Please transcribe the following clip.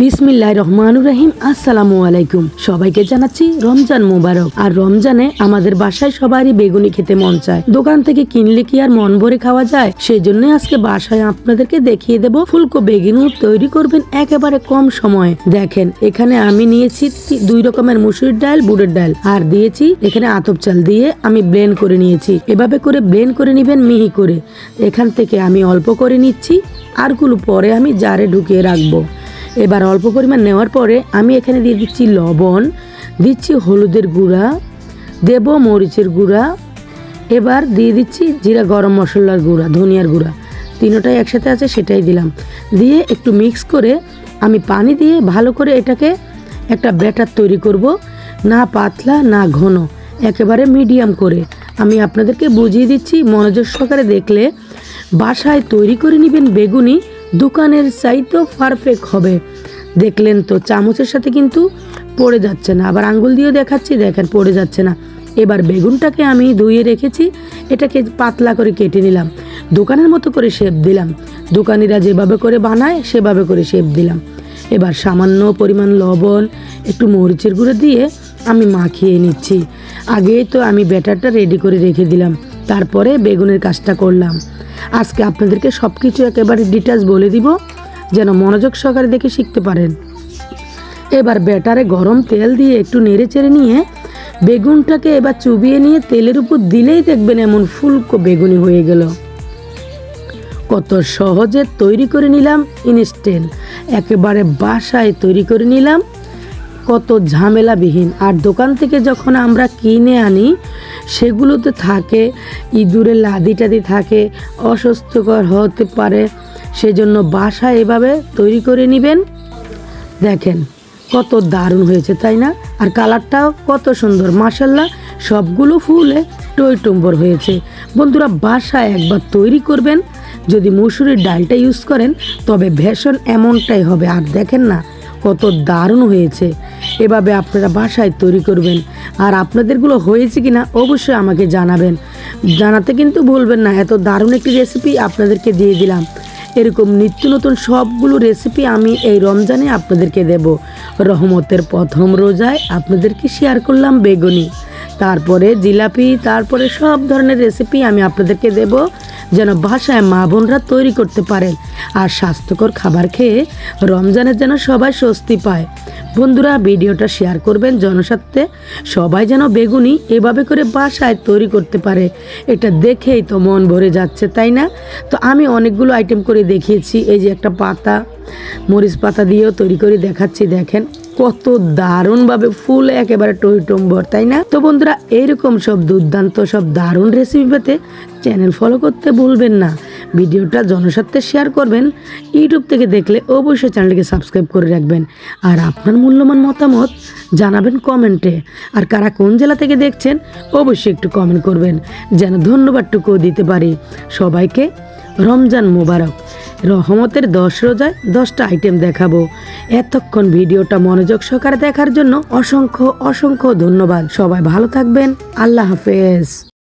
বিসমিল্লাহির রহমানির রহিম। আসসালামু আলাইকুম। সবাইকে জানাচ্ছি রমজান মোবারক। আর রমজানে আমাদের বাসায় সবারই বেগুনি খেতে মন চায়। দোকান থেকে কিনলে কি আর মন ভরে খাওয়া যায়? সেই জন্য আজকে বাসায় আপনাদেরকে দেখিয়ে দেব ফুলকো বেগুনি তৈরি করবেন একেবারে কম সময়ে। দেখেন, এখানে আমি নিয়েছি 2 রকমের মুসুরির ডাল, বুটের ডাল, আর দিয়েছি এখানে আতপ চাল দিয়ে আমি ব্লেন্ড করে নিয়েছি। এভাবে করে ব্লেন্ড করে নিবেন মিহি করে। এখান থেকে আমি অল্প করে নিচ্ছি, আরগুলো পরে আমি জারে ঢুকিয়ে রাখবো। এবার অল্প পরিমাণ নেওয়ার পরে আমি এখানে দিয়ে দিচ্ছি লবণ, দিচ্ছি হলুদের গুঁড়া, দেব মরিচের গুঁড়া, এবার দিয়ে দিচ্ছি জিরা গরম মশলার গুঁড়া, ধনিয়ার গুঁড়া, তিনোটাই একসাথে আছে সেটাই দিলাম। দিয়ে একটু মিক্স করে আমি পানি দিয়ে ভালো করে এটাকে একটা ব্যাটার তৈরি করব, না পাতলা না ঘন, একেবারে মিডিয়াম করে। আমি আপনাদেরকে বুঝিয়ে দিচ্ছি, মনোযোগ সহকারে দেখলে বাসায় তৈরি করে নেবেন বেগুনি দোকানের চাইতেও পারফেক্ট হবে। দেখলেন তো, চামচের সাথে কিন্তু পড়ে যাচ্ছে না, আবার আঙ্গুল দিয়েও দেখাচ্ছি, দেখেন পড়ে যাচ্ছে না। এবার বেগুনটাকে আমি ধুয়ে রেখেছি, এটাকে পাতলা করে কেটে নিলাম, দোকানের মতো করে শেপ দিলাম। দোকানিরা যেভাবে করে বানায় সেভাবে করে শেপ দিলাম। এবার সামান্য পরিমাণ লবণ, একটু মরিচের গুঁড়ো দিয়ে আমি মাখিয়ে নিচ্ছি। আগেই তো আমি ব্যাটারটা রেডি করে রেখে দিলাম, তারপরে বেগুনের কাজটা করলাম। আজকে আপনাদেরকে সব কিছু একেবারে ডিটেলস বলে দিব, যেন মনোযোগ সহকারে দেখে শিখতে পারেন। এবার ব্যাটারে গরম তেল দিয়ে একটু নেড়ে চেড়ে নিয়ে বেগুনটাকে এবার চুবিয়ে নিয়ে তেলের উপর দিলেই দেখবেন এমন ফুলকো বেগুনি হয়ে গেল। কত সহজে তৈরি করে নিলাম, ইনস্ট্যান্ট একেবারে বাসায় তৈরি করে নিলাম, কত ঝামেলাবিহীন। আর দোকান থেকে যখন আমরা কিনে আনি সেগুলোতে থাকে ইঁদুরের লাদি টাদি থাকে, অস্বাস্থ্যকর হতে পারে। সেজন্য বাসায় এভাবে তৈরি করে নেবেন। দেখেন কত দারুণ হয়েছে, তাই না? আর কালারটাও কত সুন্দর, মাশাআল্লাহ। সবগুলো ফুলে টইটম্বর হয়েছে। বন্ধুরা, বাসায় একবার তৈরি করবেন। যদি মসুরির ডালটা ইউজ করেন তবে ভীষণ এমনটাই হবে। আর দেখেন না কত দারুণ হয়েছে। এভাবে আপনারা বাসায় তৈরি করবেন। আর আপনাদেরগুলো হয়েছে কিনা অবশ্যই আমাকে জানাবেন। জানাতে কিন্তু ভুলবেন না। এত দারুণ একটি রেসিপি আপনাদেরকে দিয়ে দিলাম। এরকম নিত্য নতুন সবগুলো রেসিপি আমি এই রমজানে আপনাদেরকে দেব। রহমতের প্রথম রোজায় আপনাদেরকে শেয়ার করলাম বেগুনি, তারপরে জিলাপি, তারপরে সব ধরনের রেসিপি আমি আপনাদেরকে দেব, যেন বাসায় মা বোনরা তৈরি করতে পারেন। আর স্বাস্থ্যকর খাবার খেয়ে রমজানের যেন সবাই স্বস্তি পায়। বন্ধুরা, ভিডিওটা শেয়ার করবেন জনস্বার্থে, সবাই যেন বেগুনি এভাবে করে বাসায় তৈরি করতে পারে। এটা দেখেই তো মন ভরে যাচ্ছে, তাই না? তো আমি অনেকগুলো আইটেম করে দেখিয়েছি। এই যে একটা পাতা, মরিচ পাতা দিয়েও তৈরি করে দেখাচ্ছি। দেখেন কত দারুণভাবে ফুল একেবারে টইটম্বর, তাই না? তো বন্ধুরা, এইরকম সব দুর্দান্ত সব দারুণ রেসিপি পেতে চ্যানেল ফলো করতে ভুলবেন না। ভিডিওটা জনস্বার্থে শেয়ার করবেন। ইউটিউব থেকে দেখলে অবশ্যই চ্যানেলটিকে সাবস্ক্রাইব করে রাখবেন। আর আপনার মূল্যবান মতামত জানাবেন কমেন্টে। আর কারা কোন জেলা থেকে দেখছেন অবশ্যই একটু কমেন্ট করবেন, যেন ধন্যবাদটুকুও দিতে পারি। সবাইকে রমজান মোবারক। রহমতের 10 রোজায় 10টা আইটেম দেখাবো। এতক্ষণ ভিডিওটা মনোযোগ সহকারে দেখার জন্য অসংখ্য অসংখ্য ধন্যবাদ। সবাই ভালো থাকবেন। আল্লাহ হাফেজ।